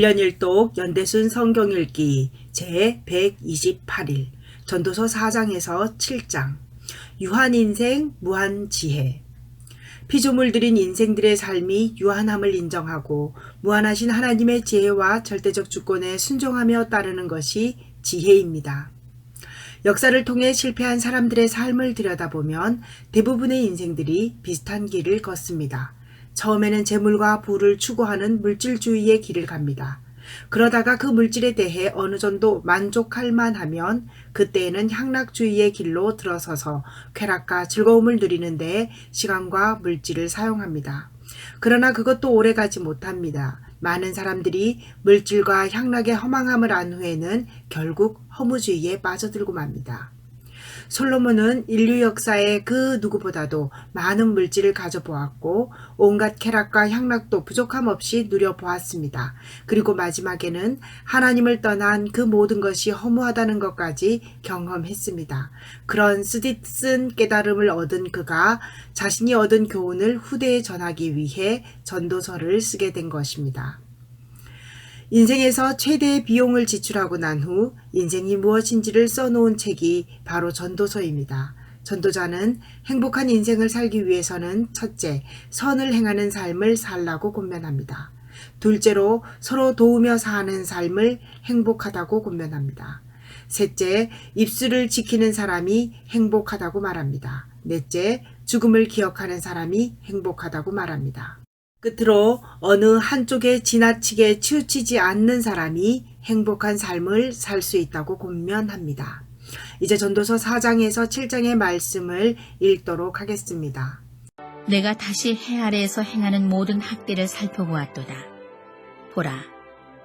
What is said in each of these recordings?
1년 1독 연대순 성경 읽기 제128일 전도서 4장에서 7장 유한인생 무한지혜. 피조물 들인 인생들의 삶이 유한함을 인정하고 무한하신 하나님의 지혜와 절대적 주권에 순종하며 따르는 것이 지혜입니다. 역사를 통해 실패한 사람들의 삶을 들여다보면 대부분의 인생들이 비슷한 길을 걷습니다. 처음에는 재물과 부를 추구하는 물질주의의 길을 갑니다. 그러다가 그 물질에 대해 어느 정도 만족할 만하면 그때에는 향락주의의 길로 들어서서 쾌락과 즐거움을 누리는 데 시간과 물질을 사용합니다. 그러나 그것도 오래가지 못합니다. 많은 사람들이 물질과 향락의 허망함을 안 후에는 결국 허무주의에 빠져들고 맙니다. 솔로몬은 인류 역사에 그 누구보다도 많은 물질을 가져보았고 온갖 쾌락과 향락도 부족함 없이 누려보았습니다. 그리고 마지막에는 하나님을 떠난 그 모든 것이 허무하다는 것까지 경험했습니다. 그런 쓰디쓴 깨달음을 얻은 그가 자신이 얻은 교훈을 후대에 전하기 위해 전도서를 쓰게 된 것입니다. 인생에서 최대의 비용을 지출하고 난 후 인생이 무엇인지를 써놓은 책이 바로 전도서입니다. 전도자는 행복한 인생을 살기 위해서는 첫째, 선을 행하는 삶을 살라고 권면합니다. 둘째로 서로 도우며 사는 삶을 행복하다고 권면합니다. 셋째, 입술을 지키는 사람이 행복하다고 말합니다. 넷째, 죽음을 기억하는 사람이 행복하다고 말합니다. 끝으로 어느 한쪽에 지나치게 치우치지 않는 사람이 행복한 삶을 살 수 있다고 권면합니다. 이제 전도서 4장에서 7장의 말씀을 읽도록 하겠습니다. 내가 다시 해 아래에서 행하는 모든 학대를 살펴보았도다. 보라,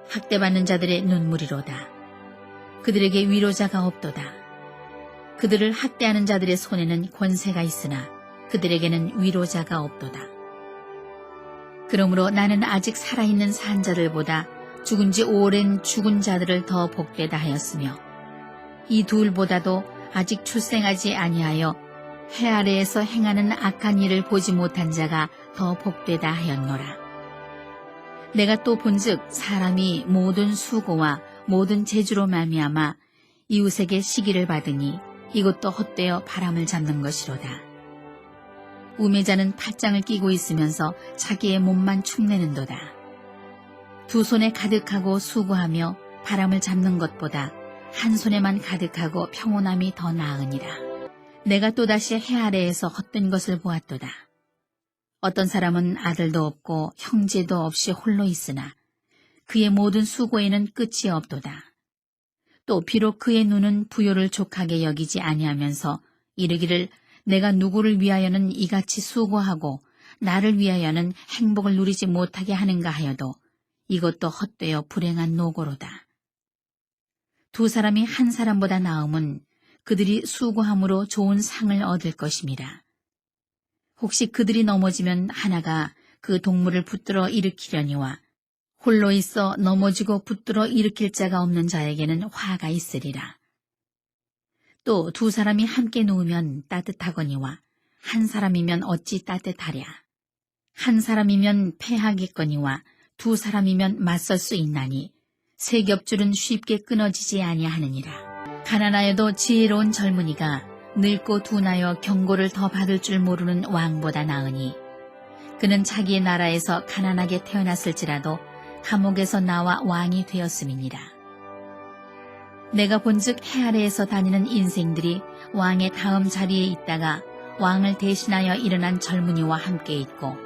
학대받는 자들의 눈물이로다. 그들에게 위로자가 없도다. 그들을 학대하는 자들의 손에는 권세가 있으나 그들에게는 위로자가 없도다. 그러므로 나는 아직 살아있는 산자들보다 죽은 지 오랜 죽은 자들을 더 복되다 하였으며 이 둘보다도 아직 출생하지 아니하여 해 아래에서 행하는 악한 일을 보지 못한 자가 더 복되다 하였노라. 내가 또 본즉 사람이 모든 수고와 모든 재주로 말미암아 이웃에게 시기를 받으니 이것도 헛되어 바람을 잡는 것이로다. 우매자는 팔짱을 끼고 있으면서 자기의 몸만 축내는도다. 두 손에 가득하고 수고하며 바람을 잡는 것보다 한 손에만 가득하고 평온함이 더 나으니라. 내가 또다시 해 아래에서 헛된 것을 보았도다. 어떤 사람은 아들도 없고 형제도 없이 홀로 있으나 그의 모든 수고에는 끝이 없도다. 또 비록 그의 눈은 부요를 족하게 여기지 아니하면서 이르기를 내가 누구를 위하여는 이같이 수고하고 나를 위하여는 행복을 누리지 못하게 하는가 하여도 이것도 헛되어 불행한 노고로다. 두 사람이 한 사람보다 나음은 그들이 수고함으로 좋은 상을 얻을 것임이라. 혹시 그들이 넘어지면 하나가 그 동물을 붙들어 일으키려니와 홀로 있어 넘어지고 붙들어 일으킬 자가 없는 자에게는 화가 있으리라. 또 두 사람이 함께 누우면 따뜻하거니와 한 사람이면 어찌 따뜻하랴. 한 사람이면 패하겠거니와 두 사람이면 맞설 수 있나니 세 겹줄은 쉽게 끊어지지 아니하느니라. 가난하여도 지혜로운 젊은이가 늙고 둔하여 경고를 더 받을 줄 모르는 왕보다 나으니 그는 자기의 나라에서 가난하게 태어났을지라도 감옥에서 나와 왕이 되었음이니라. 내가 본즉 해 아래에서 다니는 인생들이 왕의 다음 자리에 있다가 왕을 대신하여 일어난 젊은이와 함께 있고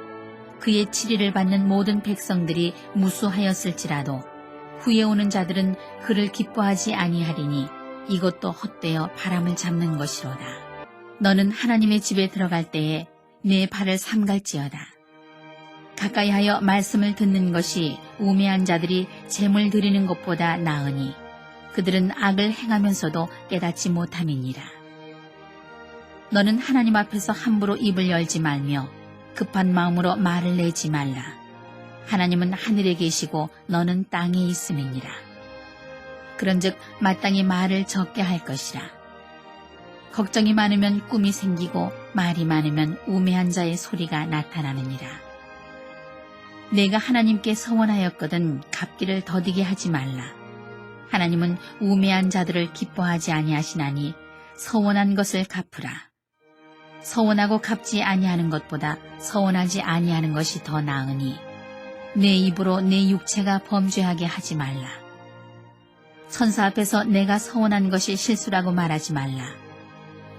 그의 치리를 받는 모든 백성들이 무수하였을지라도 후에 오는 자들은 그를 기뻐하지 아니하리니 이것도 헛되어 바람을 잡는 것이로다. 너는 하나님의 집에 들어갈 때에 내 발을 삼갈지어다. 가까이 하여 말씀을 듣는 것이 우매한 자들이 재물 드리는 것보다 나으니 그들은 악을 행하면서도 깨닫지 못함이니라. 너는 하나님 앞에서 함부로 입을 열지 말며 급한 마음으로 말을 내지 말라. 하나님은 하늘에 계시고 너는 땅에 있음이니라. 그런즉 마땅히 말을 적게 할 것이라. 걱정이 많으면 꿈이 생기고 말이 많으면 우매한 자의 소리가 나타나느니라. 내가 하나님께 서원하였거든 갚기를 더디게 하지 말라. 하나님은 우매한 자들을 기뻐하지 아니하시나니 서원한 것을 갚으라. 서원하고 갚지 아니하는 것보다 서원하지 아니하는 것이 더 나으니 내 입으로 내 육체가 범죄하게 하지 말라. 천사 앞에서 내가 서원한 것이 실수라고 말하지 말라.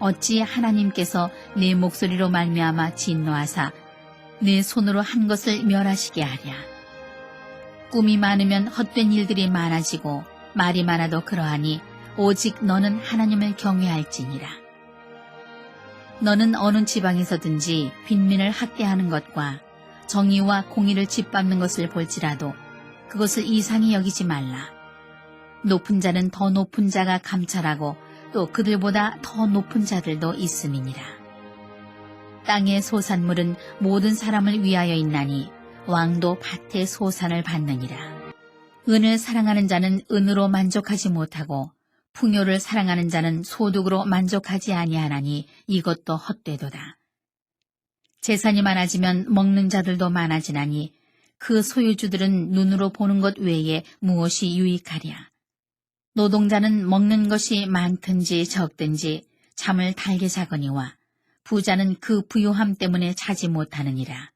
어찌 하나님께서 내 목소리로 말미암아 진노하사 내 손으로 한 것을 멸하시게 하랴. 꿈이 많으면 헛된 일들이 많아지고 말이 많아도 그러하니 오직 너는 하나님을 경외할지니라. 너는 어느 지방에서든지 빈민을 학대하는 것과 정의와 공의를 짓밟는 것을 볼지라도 그것을 이상히 여기지 말라. 높은 자는 더 높은 자가 감찰하고 또 그들보다 더 높은 자들도 있음이니라. 땅의 소산물은 모든 사람을 위하여 있나니 왕도 밭의 소산을 받느니라. 은을 사랑하는 자는 은으로 만족하지 못하고 풍요를 사랑하는 자는 소득으로 만족하지 아니하나니 이것도 헛되도다. 재산이 많아지면 먹는 자들도 많아지나니 그 소유주들은 눈으로 보는 것 외에 무엇이 유익하랴. 노동자는 먹는 것이 많든지 적든지 잠을 달게 자거니와 부자는 그 부유함 때문에 자지 못하느니라.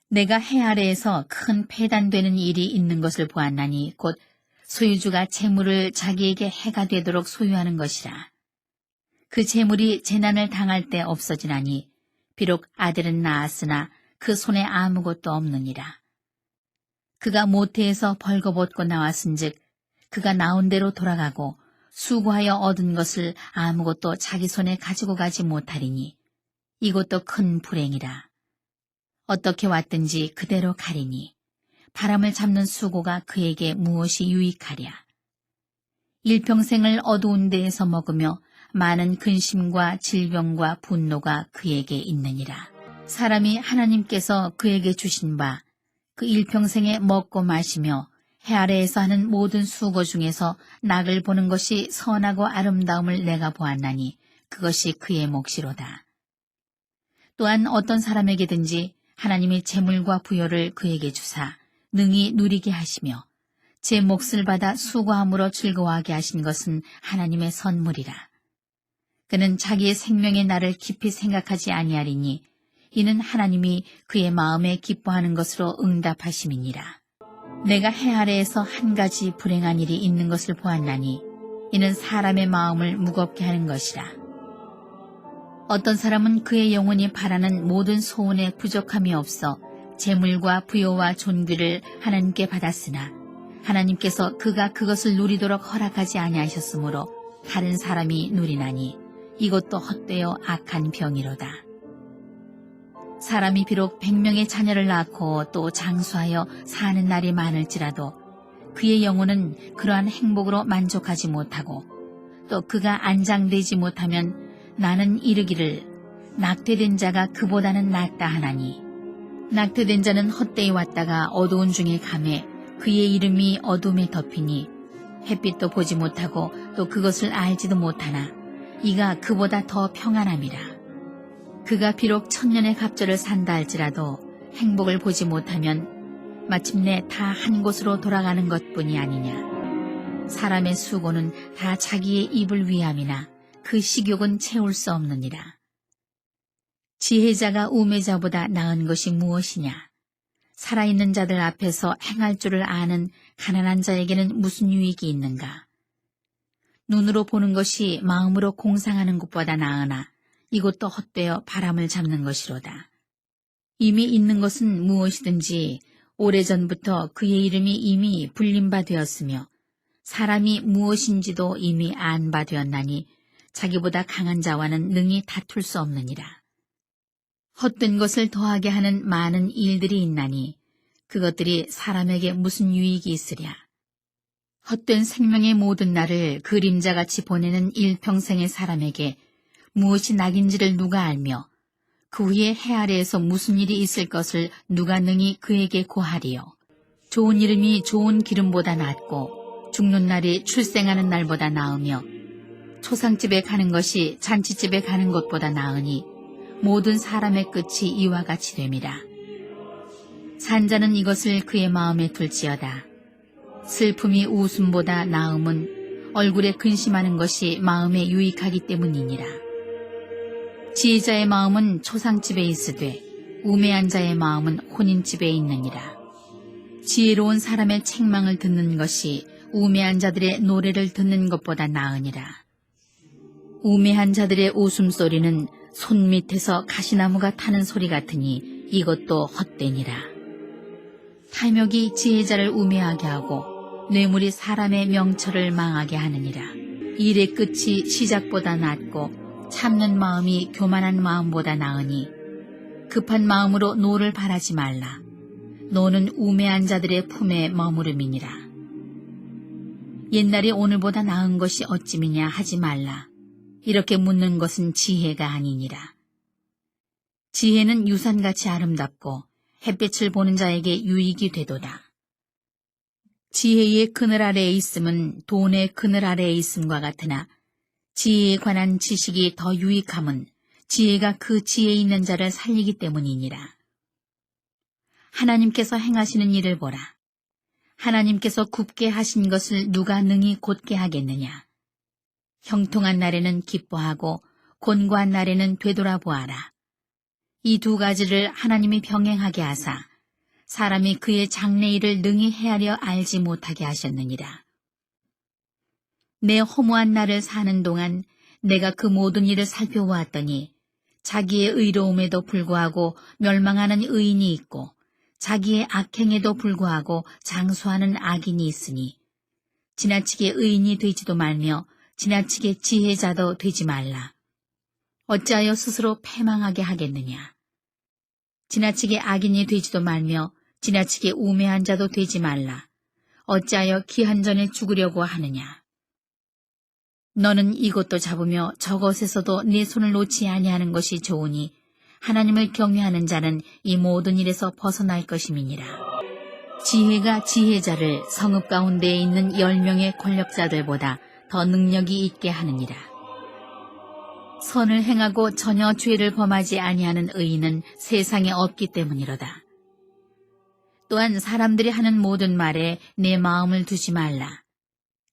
내가 해 아래에서 큰 폐단되는 일이 있는 것을 보았나니 곧 소유주가 재물을 자기에게 해가 되도록 소유하는 것이라. 그 재물이 재난을 당할 때 없어지나니 비록 아들은 낳았으나 그 손에 아무것도 없느니라. 그가 모태에서 벌거벗고 나왔은즉 그가 나온 대로 돌아가고 수고하여 얻은 것을 아무것도 자기 손에 가지고 가지 못하리니 이것도 큰 불행이라. 어떻게 왔든지 그대로 가리니 바람을 잡는 수고가 그에게 무엇이 유익하랴. 일평생을 어두운 데에서 먹으며 많은 근심과 질병과 분노가 그에게 있느니라. 사람이 하나님께서 그에게 주신 바 그 일평생에 먹고 마시며 해 아래에서 하는 모든 수고 중에서 낙을 보는 것이 선하고 아름다움을 내가 보았나니 그것이 그의 몫이로다. 또한 어떤 사람에게든지 하나님이 재물과 부여를 그에게 주사 능히 누리게 하시며 제 몫을 받아 수고함으로 즐거워하게 하신 것은 하나님의 선물이라. 그는 자기의 생명의 날을 깊이 생각하지 아니하리니 이는 하나님이 그의 마음에 기뻐하는 것으로 응답하심이니라. 내가 해 아래에서 한 가지 불행한 일이 있는 것을 보았나니 이는 사람의 마음을 무겁게 하는 것이라. 어떤 사람은 그의 영혼이 바라는 모든 소원에 부족함이 없어 재물과 부요와 존귀를 하나님께 받았으나 하나님께서 그가 그것을 누리도록 허락하지 아니하셨으므로 다른 사람이 누리나니 이것도 헛되어 악한 병이로다. 사람이 비록 100명의 자녀를 낳고 또 장수하여 사는 날이 많을지라도 그의 영혼은 그러한 행복으로 만족하지 못하고 또 그가 안장되지 못하면 나는 이르기를 낙태된 자가 그보다는 낫다 하나니 낙태된 자는 헛되이 왔다가 어두운 중에 감해 그의 이름이 어둠에 덮이니 햇빛도 보지 못하고 또 그것을 알지도 못하나 이가 그보다 더 평안함이라. 그가 비록 천년의 갑절을 산다 할지라도 행복을 보지 못하면 마침내 다 한 곳으로 돌아가는 것뿐이 아니냐. 사람의 수고는 다 자기의 입을 위함이나 그 식욕은 채울 수 없느니라. 지혜자가 우매자보다 나은 것이 무엇이냐. 살아있는 자들 앞에서 행할 줄을 아는 가난한 자에게는 무슨 유익이 있는가. 눈으로 보는 것이 마음으로 공상하는 것보다 나으나 이것도 헛되어 바람을 잡는 것이로다. 이미 있는 것은 무엇이든지 오래전부터 그의 이름이 이미 불린 바 되었으며 사람이 무엇인지도 이미 안 바 되었나니 자기보다 강한 자와는 능히 다툴 수 없느니라. 헛된 것을 더하게 하는 많은 일들이 있나니 그것들이 사람에게 무슨 유익이 있으랴. 헛된 생명의 모든 날을 그림자같이 보내는 일평생의 사람에게 무엇이 낙인지를 누가 알며 그 후에 해 아래에서 무슨 일이 있을 것을 누가 능히 그에게 고하리요. 좋은 이름이 좋은 기름보다 낫고 죽는 날이 출생하는 날보다 나으며 초상집에 가는 것이 잔치집에 가는 것보다 나으니 모든 사람의 끝이 이와 같이 됨이라. 산자는 이것을 그의 마음에 둘지어다. 슬픔이 웃음보다 나음은 얼굴에 근심하는 것이 마음에 유익하기 때문이니라. 지혜자의 마음은 초상집에 있으되 우매한 자의 마음은 혼인집에 있느니라. 지혜로운 사람의 책망을 듣는 것이 우매한 자들의 노래를 듣는 것보다 나으니라. 우매한 자들의 웃음소리는 손 밑에서 가시나무가 타는 소리 같으니 이것도 헛되니라. 탐욕이 지혜자를 우매하게 하고 뇌물이 사람의 명철을 망하게 하느니라. 일의 끝이 시작보다 낫고 참는 마음이 교만한 마음보다 나으니 급한 마음으로 노를 바라지 말라. 노는 우매한 자들의 품에 머무름이니라. 옛날이 오늘보다 나은 것이 어찌미냐 하지 말라. 이렇게 묻는 것은 지혜가 아니니라. 지혜는 유산같이 아름답고 햇빛을 보는 자에게 유익이 되도다. 지혜의 그늘 아래에 있음은 돈의 그늘 아래에 있음과 같으나 지혜에 관한 지식이 더 유익함은 지혜가 그 지혜 있는 자를 살리기 때문이니라. 하나님께서 행하시는 일을 보라. 하나님께서 굽게 하신 것을 누가 능히 곧게 하겠느냐. 형통한 날에는 기뻐하고 곤고한 날에는 되돌아보아라. 이 두 가지를 하나님이 병행하게 하사 사람이 그의 장래일을 능히 헤아려 알지 못하게 하셨느니라. 내 허무한 날을 사는 동안 내가 그 모든 일을 살펴보았더니 자기의 의로움에도 불구하고 멸망하는 의인이 있고 자기의 악행에도 불구하고 장수하는 악인이 있으니 지나치게 의인이 되지도 말며 지나치게 지혜자도 되지 말라. 어찌하여 스스로 패망하게 하겠느냐. 지나치게 악인이 되지도 말며 지나치게 우매한 자도 되지 말라. 어찌하여 기한 전에 죽으려고 하느냐. 너는 이것도 잡으며 저것에서도 네 손을 놓지 아니하는 것이 좋으니 하나님을 경외하는 자는 이 모든 일에서 벗어날 것임이니라. 지혜가 지혜자를 성읍 가운데에 있는 10명의 권력자들보다 더 능력이 있게 하느니라. 선을 행하고 전혀 죄를 범하지 아니하는 의인은 세상에 없기 때문이로다. 또한 사람들이 하는 모든 말에 내 마음을 두지 말라.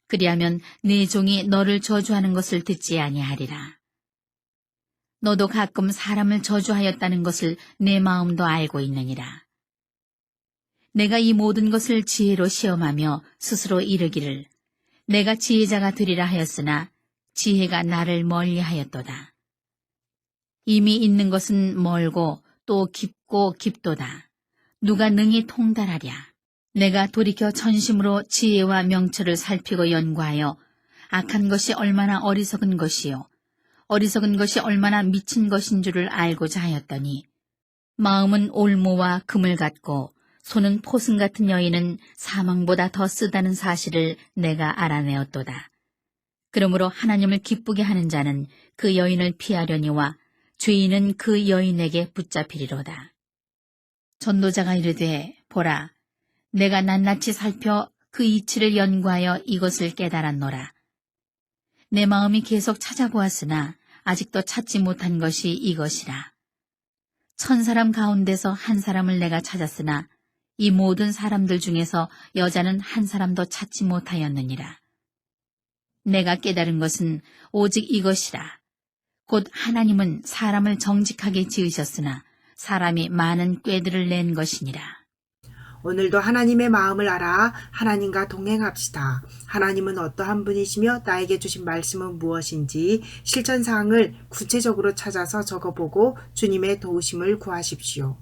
그리하면 내 종이 너를 저주하는 것을 듣지 아니하리라. 너도 가끔 사람을 저주하였다는 것을 내 마음도 알고 있느니라. 내가 이 모든 것을 지혜로 시험하며 스스로 이르기를 내가 지혜자가 되리라 하였으나 지혜가 나를 멀리하였도다. 이미 있는 것은 멀고 또 깊고 깊도다. 누가 능히 통달하랴. 내가 돌이켜 전심으로 지혜와 명철을 살피고 연구하여 악한 것이 얼마나 어리석은 것이요 어리석은 것이 얼마나 미친 것인 줄을 알고자 하였더니 마음은 올무와 금을 같고 손은 포승 같은 여인은 사망보다 더 쓰다는 사실을 내가 알아내었도다. 그러므로 하나님을 기쁘게 하는 자는 그 여인을 피하려니와 죄인은 그 여인에게 붙잡히리로다. 전도자가 이르되 보라 내가 낱낱이 살펴 그 이치를 연구하여 이것을 깨달았노라. 내 마음이 계속 찾아보았으나 아직도 찾지 못한 것이 이것이라. 1000사람 가운데서 한 사람을 내가 찾았으나 이 모든 사람들 중에서 여자는 한 사람도 찾지 못하였느니라. 내가 깨달은 것은 오직 이것이라. 곧 하나님은 사람을 정직하게 지으셨으나 사람이 많은 꾀들을 낸 것이니라. 오늘도 하나님의 마음을 알아 하나님과 동행합시다. 하나님은 어떠한 분이시며 나에게 주신 말씀은 무엇인지 실천사항을 구체적으로 찾아서 적어보고 주님의 도우심을 구하십시오.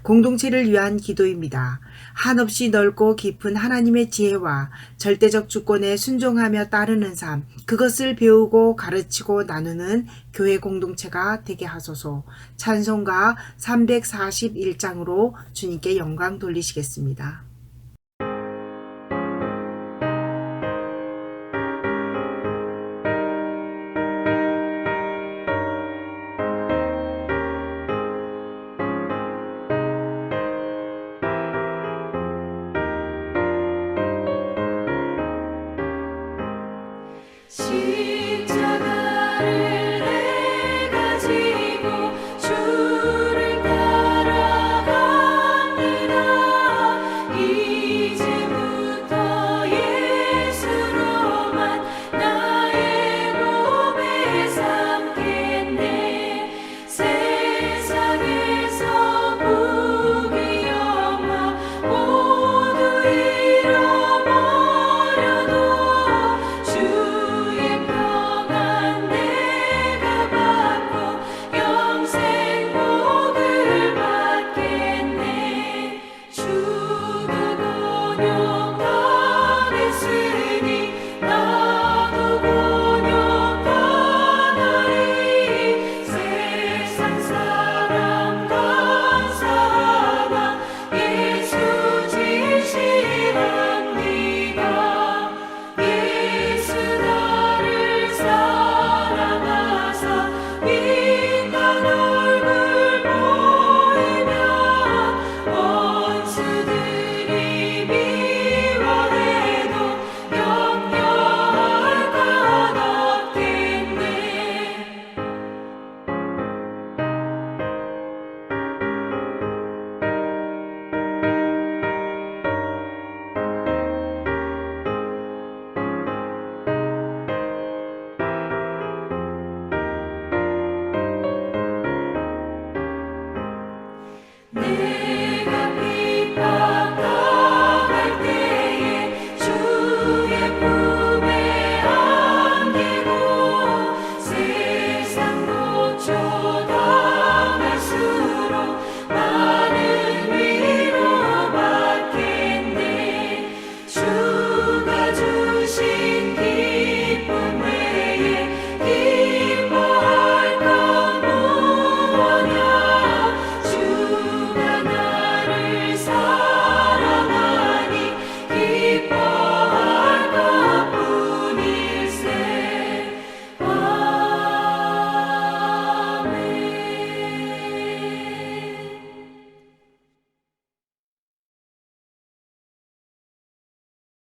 공동체를 위한 기도입니다. 한없이 넓고 깊은 하나님의 지혜와 절대적 주권에 순종하며 따르는 삶, 그것을 배우고 가르치고 나누는 교회 공동체가 되게 하소서. 찬송가 341장으로 주님께 영광 돌리시겠습니다.